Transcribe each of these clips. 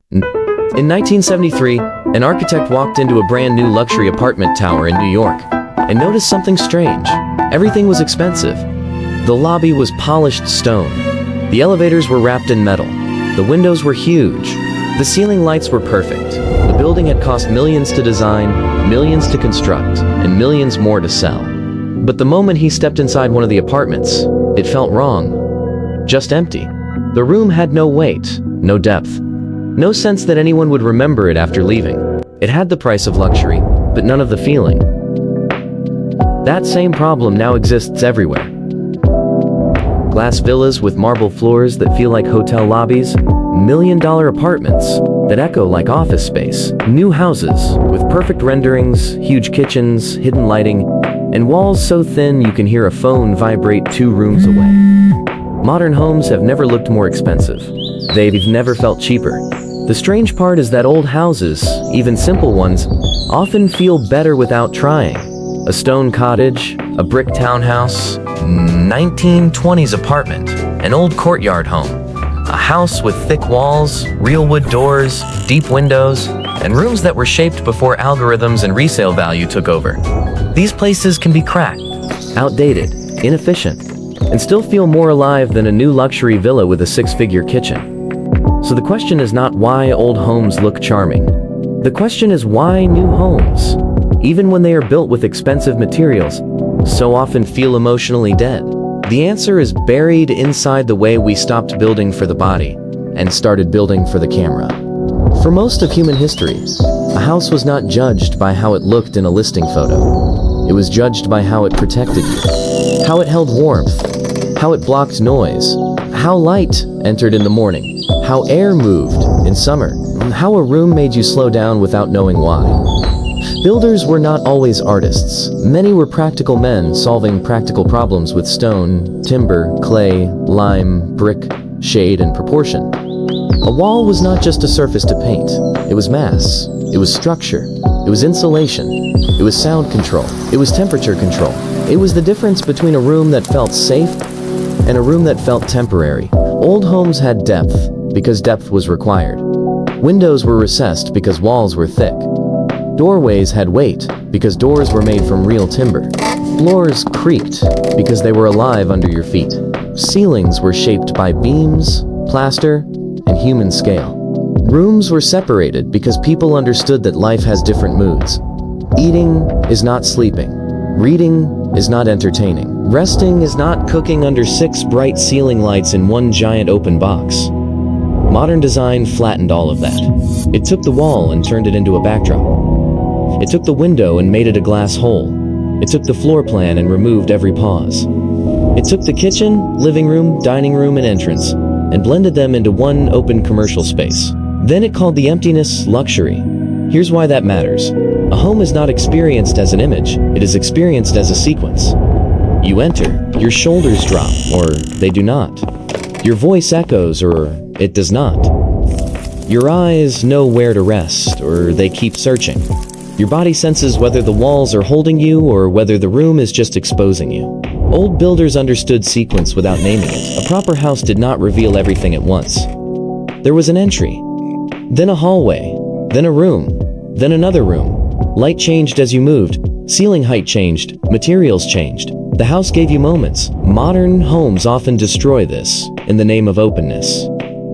In 1973, an architect walked into a brand new luxury apartment tower in New York and noticed something strange. Everything was expensive. The lobby was polished stone. The elevators were wrapped in metal. The windows were huge. The ceiling lights were perfect. The building had cost millions to design, millions to construct, and millions more to sell. But the moment he stepped inside one of the apartments, it felt wrong. Just empty. The room had no weight, no depth, no sense that anyone would remember it after leaving. It had the price of luxury, but none of the feeling. That same problem now exists everywhere. Glass villas with marble floors that feel like hotel lobbies, million-dollar apartments that echo like office space, new houses with perfect renderings, huge kitchens, hidden lighting, and walls so thin you can hear a phone vibrate 2 rooms away. Modern homes have never looked more expensive. They've never felt cheaper. The strange part is that old houses, even simple ones, often feel better without trying. A stone cottage, a brick townhouse, 1920s apartment, an old courtyard home, a house with thick walls, real wood doors, deep windows, and rooms that were shaped before algorithms and resale value took over. These places can be cracked, outdated, inefficient, and still feel more alive than a new luxury villa with a 6-figure kitchen. So the question is not why old homes look charming. The question is why new homes, even when they are built with expensive materials, so often feel emotionally dead. The answer is buried inside the way we stopped building for the body and started building for the camera. For most of human history, a house was not judged by how it looked in a listing photo. It was judged by how it protected you, how it held warmth, how it blocked noise, how light entered in the morning, how air moved in summer, how a room made you slow down without knowing why. Builders were not always artists. Many were practical men solving practical problems with stone, timber, clay, lime, brick, shade, and proportion. A wall was not just a surface to paint. It was mass. It was structure. It was insulation. It was sound control. It was temperature control. It was the difference between a room that felt safe and a room that felt temporary. Old homes had depth because depth was required. Windows were recessed because walls were thick. Doorways had weight because doors were made from real timber. Floors creaked because they were alive under your feet. Ceilings were shaped by beams, plaster, and human scale. Rooms were separated because people understood that life has different moods. Eating is not sleeping. Reading is not entertaining. Resting is not cooking under 6 bright ceiling lights in one giant open box. Modern design flattened all of that. It took the wall and turned it into a backdrop. It took the window and made it a glass hole. It took the floor plan and removed every pause. It took the kitchen, living room, dining room, and entrance and blended them into one open commercial space. Then it called the emptiness luxury. Here's why that matters. A home is not experienced as an image, it is experienced as a sequence. You enter, your shoulders drop, or they do not. Your voice echoes, or it does not. Your eyes know where to rest, or they keep searching. Your body senses whether the walls are holding you or whether the room is just exposing you. Old builders understood sequence without naming it. A proper house did not reveal everything at once. There was an entry, then a hallway, then a room, then another room. Light changed as you moved, ceiling height changed, materials changed. The house gave you moments. Modern homes often destroy this in the name of openness.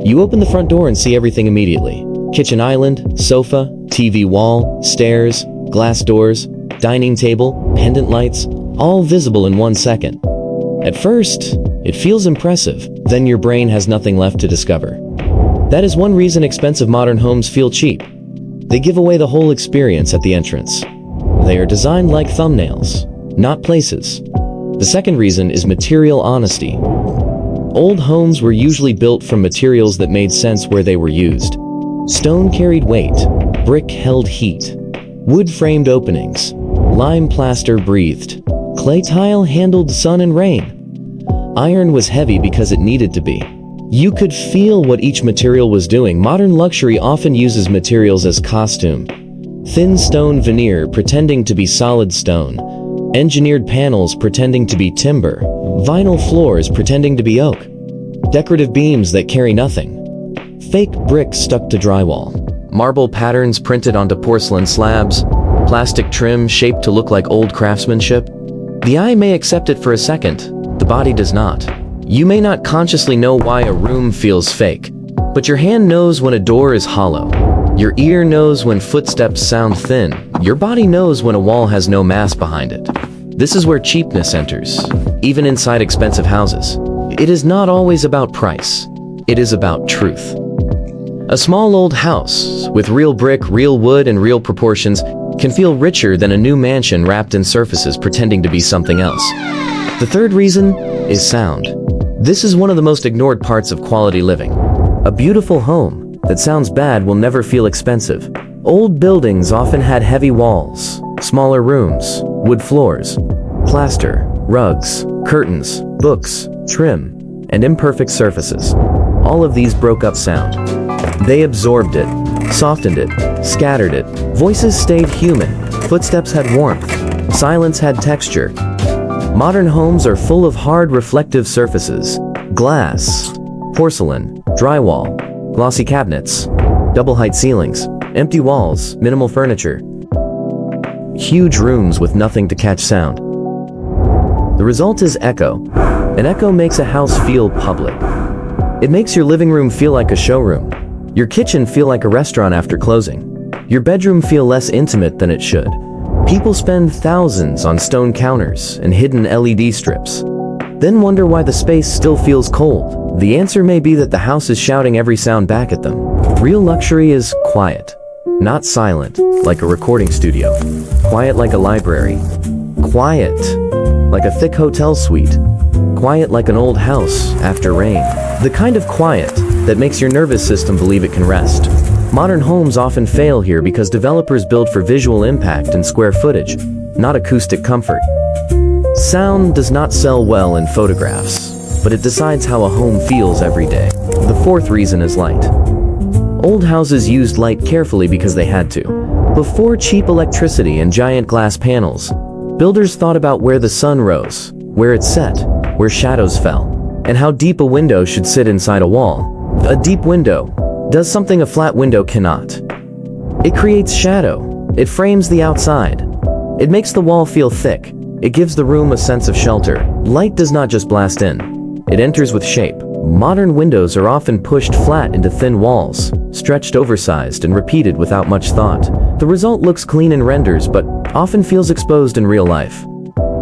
You open the front door and see everything immediately. Kitchen island, sofa, TV wall, stairs, glass doors, dining table, pendant lights, all visible in 1 second. At first, it feels impressive, then your brain has nothing left to discover. That is one reason expensive modern homes feel cheap. They give away the whole experience at the entrance. They are designed like thumbnails, not places. The second reason is material honesty. Old homes were usually built from materials that made sense where they were used. Stone carried weight, brick held heat, wood framed openings, lime plaster breathed, clay tile handled sun and rain. Iron was heavy because it needed to be. You could feel what each material was doing. Modern luxury often uses materials as costume. Thin stone veneer pretending to be solid stone, engineered panels pretending to be timber, vinyl floors pretending to be oak, decorative beams that carry nothing, Fake bricks stuck to drywall, marble patterns printed onto porcelain slabs, plastic trim shaped to look like old craftsmanship. The eye may accept it for a second, the body does not. You may not consciously know why a room feels fake, but your hand knows when a door is hollow. Your ear knows when footsteps sound thin. Your body knows when a wall has no mass behind it. This is where cheapness enters, even inside expensive houses. It is not always about price. It is about truth. A small old house with real brick, real wood, and real proportions can feel richer than a new mansion wrapped in surfaces pretending to be something else. The third reason is sound. This is one of the most ignored parts of quality living. A beautiful home that sounds bad will never feel expensive. Old buildings often had heavy walls, smaller rooms, wood floors, plaster, rugs, curtains, books, trim, and imperfect surfaces. All of these broke up sound. They absorbed it, softened it, scattered it. Voices stayed human, footsteps had warmth, silence had texture. Modern homes are full of hard reflective surfaces, glass, porcelain, drywall, glossy cabinets, double-height ceilings, empty walls, minimal furniture. Huge rooms with nothing to catch sound. The result is echo. An echo makes a house feel public. It makes your living room feel like a showroom, your kitchen feel like a restaurant after closing, your bedroom feel less intimate than it should. People spend thousands on stone counters and hidden LED strips, then wonder why the space still feels cold. The answer may be that the house is shouting every sound back at them. Real luxury is quiet, not silent, like a recording studio. Quiet like a library. Quiet like a thick hotel suite. Quiet like an old house after rain. The kind of quiet that makes your nervous system believe it can rest. Modern homes often fail here because developers build for visual impact and square footage, not acoustic comfort. Sound does not sell well in photographs, but it decides how a home feels every day. The fourth reason is light. Old houses used light carefully because they had to. Before cheap electricity and giant glass panels, builders thought about where the sun rose, where it set, where shadows fell, and how deep a window should sit inside a wall. A deep window does something a flat window cannot. It creates shadow. It frames the outside. It makes the wall feel thick. It gives the room a sense of shelter. Light does not just blast in. It enters with shape. Modern windows are often pushed flat into thin walls, stretched oversized and repeated without much thought. The result looks clean in renders, but often feels exposed in real life.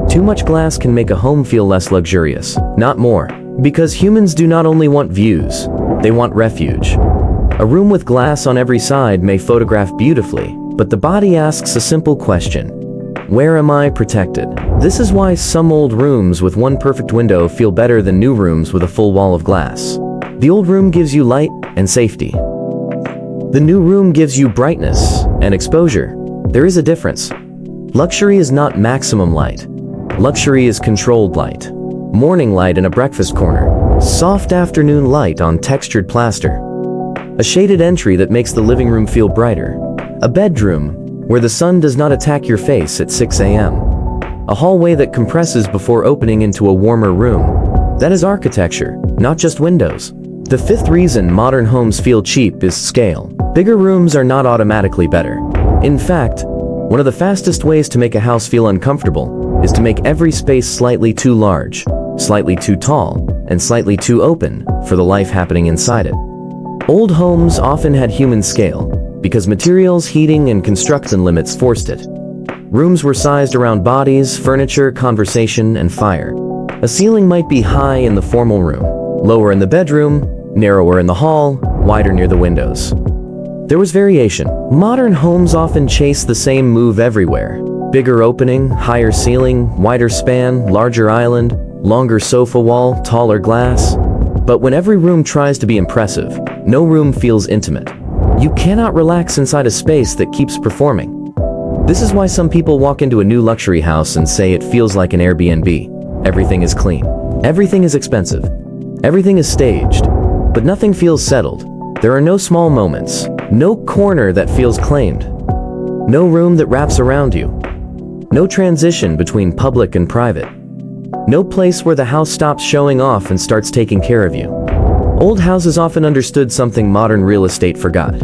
Too much glass can make a home feel less luxurious, not more. Because humans do not only want views, they want refuge. A room with glass on every side may photograph beautifully, but the body asks a simple question: where am I protected? This is why some old rooms with one perfect window feel better than new rooms with a full wall of glass. The old room gives you light and safety. The new room gives you brightness and exposure. There is a difference. Luxury is not maximum light. Luxury is controlled light. Morning light in a breakfast corner. Soft afternoon light on textured plaster. A shaded entry that makes the living room feel brighter. A bedroom where the sun does not attack your face at 6 a.m. A hallway that compresses before opening into a warmer room. That is architecture, not just windows. The fifth reason modern homes feel cheap is scale. Bigger rooms are not automatically better. In fact, one of the fastest ways to make a house feel uncomfortable is to make every space slightly too large, slightly too tall, and slightly too open for the life happening inside it. Old homes often had human scale because materials, heating, and construction limits forced it. Rooms were sized around bodies, furniture, conversation, and fire. A ceiling might be high in the formal room, lower in the bedroom, narrower in the hall, wider near the windows. There was variation. Modern homes often chase the same move everywhere. Bigger opening, higher ceiling, wider span, larger island, longer sofa wall, taller glass. But when every room tries to be impressive, no room feels intimate. You cannot relax inside a space that keeps performing. This is why some people walk into a new luxury house and say it feels like an Airbnb. Everything is clean. Everything is expensive. Everything is staged. But nothing feels settled. There are no small moments. No corner that feels claimed. No room that wraps around you. No transition between public and private. No place where the house stops showing off and starts taking care of you. Old houses often understood something modern real estate forgot.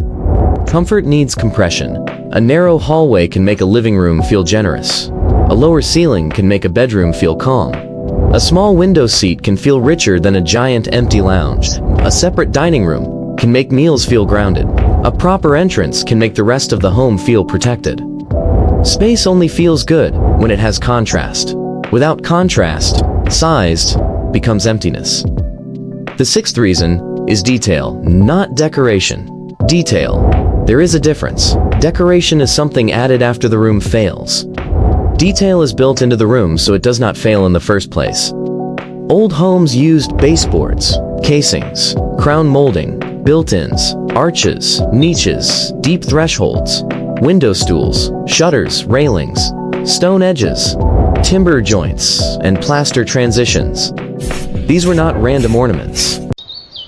Comfort needs compression. A narrow hallway can make a living room feel generous. A lower ceiling can make a bedroom feel calm. A small window seat can feel richer than a giant empty lounge. A separate dining room can make meals feel grounded. A proper entrance can make the rest of the home feel protected. Space only feels good when it has contrast. Without contrast, size becomes emptiness. The sixth reason is detail, not decoration. Detail. There is a difference. Decoration is something added after the room fails. Detail is built into the room so it does not fail in the first place. Old homes used baseboards, casings, crown molding, built-ins, arches, niches, deep thresholds, window stools, shutters, railings, stone edges, timber joints, and plaster transitions. These were not random ornaments.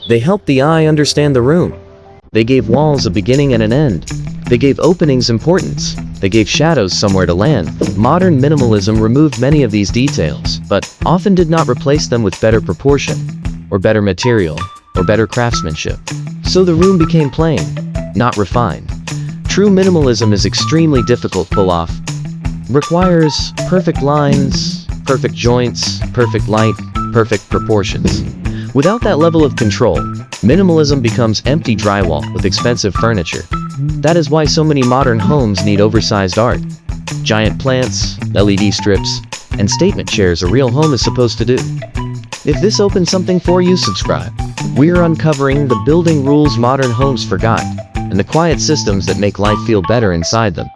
They helped the eye understand the room. They gave walls a beginning and an end. They gave openings importance. They gave shadows somewhere to land. Modern minimalism removed many of these details, but often did not replace them with better proportion, or better material, or better craftsmanship. So the room became plain, not refined. True minimalism is extremely difficult to pull off. Requires perfect lines, perfect joints, perfect light, perfect proportions. Without that level of control, minimalism becomes empty drywall with expensive furniture. That is why so many modern homes need oversized art. Giant plants, LED strips, and statement chairs a real home is supposed to do. If this opens something for you, subscribe. We're uncovering the building rules modern homes forgot, and the quiet systems that make life feel better inside them.